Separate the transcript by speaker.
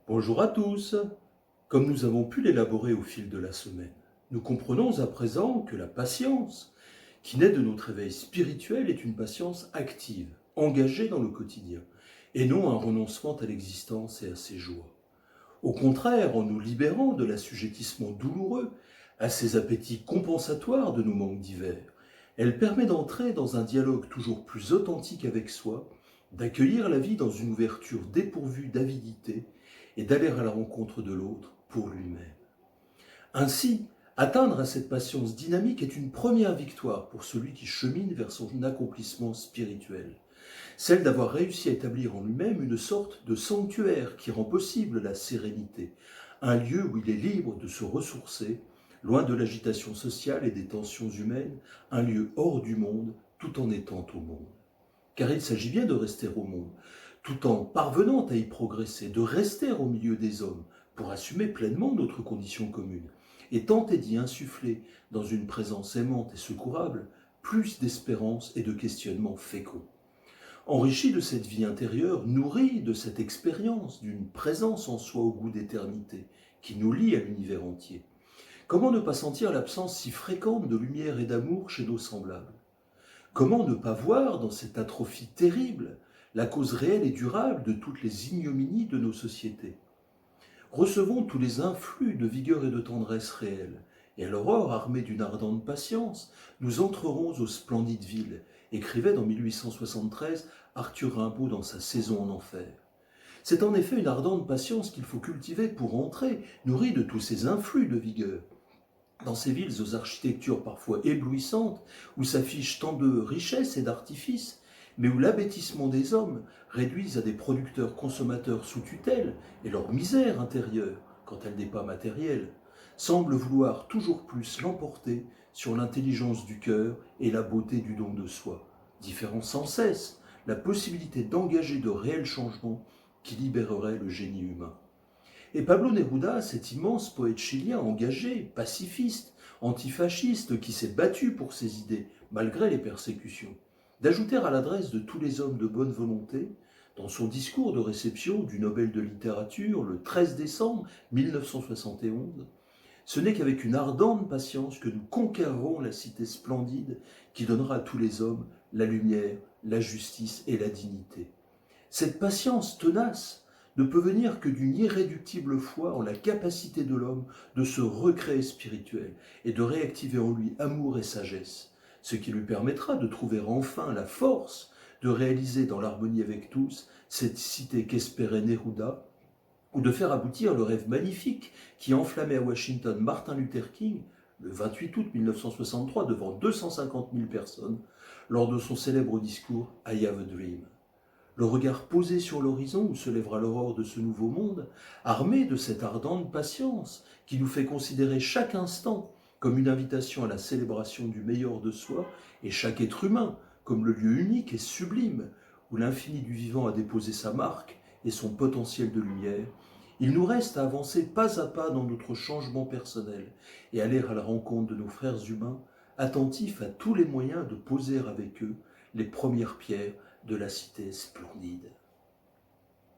Speaker 1: Bonjour à tous. Comme nous avons pu l'élaborer au fil de la semaine, nous comprenons à présent que la patience, qui naît de notre éveil spirituel, est une patience active, engagée dans le quotidien, et non un renoncement à l'existence et à ses joies. Au contraire, en nous libérant de l'assujettissement douloureux à ces appétits compensatoires de nos manques divers, elle permet d'entrer dans un dialogue toujours plus authentique avec soi, d'accueillir la vie dans une ouverture dépourvue d'avidité et d'aller à la rencontre de l'autre pour lui-même. Ainsi, atteindre à cette patience dynamique est une première victoire pour celui qui chemine vers son accomplissement spirituel, celle d'avoir réussi à établir en lui-même une sorte de sanctuaire qui rend possible la sérénité, un lieu où il est libre de se ressourcer, loin de l'agitation sociale et des tensions humaines, un lieu hors du monde tout en étant au monde. Car il s'agit bien de rester au monde, tout en parvenant à y progresser, de rester au milieu des hommes pour assumer pleinement notre condition commune et tenter d'y insuffler, dans une présence aimante et secourable, plus d'espérance et de questionnements féconds. Enrichi de cette vie intérieure, nourri de cette expérience d'une présence en soi au goût d'éternité qui nous lie à l'univers entier, comment ne pas sentir l'absence si fréquente de lumière et d'amour chez nos semblables? Comment ne pas voir dans cette atrophie terrible la cause réelle et durable de toutes les ignominies de nos sociétés? Recevons tous les influx de vigueur et de tendresse réelle, et à l'aurore, armés d'une ardente patience, nous entrerons aux splendides villes, écrivait en 1873 Arthur Rimbaud dans sa Saison en enfer. C'est en effet une ardente patience qu'il faut cultiver pour entrer, nourrie de tous ces influx de vigueur, dans ces villes aux architectures parfois éblouissantes, où s'affichent tant de richesses et d'artifices, mais où l'abêtissement des hommes réduisent à des producteurs consommateurs sous tutelle, et leur misère intérieure, quand elle n'est pas matérielle, semble vouloir toujours plus l'emporter sur l'intelligence du cœur et la beauté du don de soi, différant sans cesse la possibilité d'engager de réels changements qui libéreraient le génie humain. Et Pablo Neruda, cet immense poète chilien engagé, pacifiste, antifasciste, qui s'est battu pour ses idées, malgré les persécutions, d'ajouter à l'adresse de tous les hommes de bonne volonté, dans son discours de réception du Nobel de littérature le 13 décembre 1971, ce n'est qu'avec une ardente patience que nous conquérerons la cité splendide qui donnera à tous les hommes la lumière, la justice et la dignité. Cette patience tenace ne peut venir que d'une irréductible foi en la capacité de l'homme de se recréer spirituel et de réactiver en lui amour et sagesse, ce qui lui permettra de trouver enfin la force de réaliser dans l'harmonie avec tous cette cité qu'espérait Neruda, ou de faire aboutir le rêve magnifique qui enflammait à Washington Martin Luther King le 28 août 1963 devant 250 000 personnes lors de son célèbre discours I Have a Dream. Le regard posé sur l'horizon où se lèvera l'aurore de ce nouveau monde, armé de cette ardente patience qui nous fait considérer chaque instant comme une invitation à la célébration du meilleur de soi et chaque être humain comme le lieu unique et sublime où l'infini du vivant a déposé sa marque et son potentiel de lumière, il nous reste à avancer pas à pas dans notre changement personnel et aller à la rencontre de nos frères humains, attentifs à tous les moyens de poser avec eux les premières pierres de la cité splendide.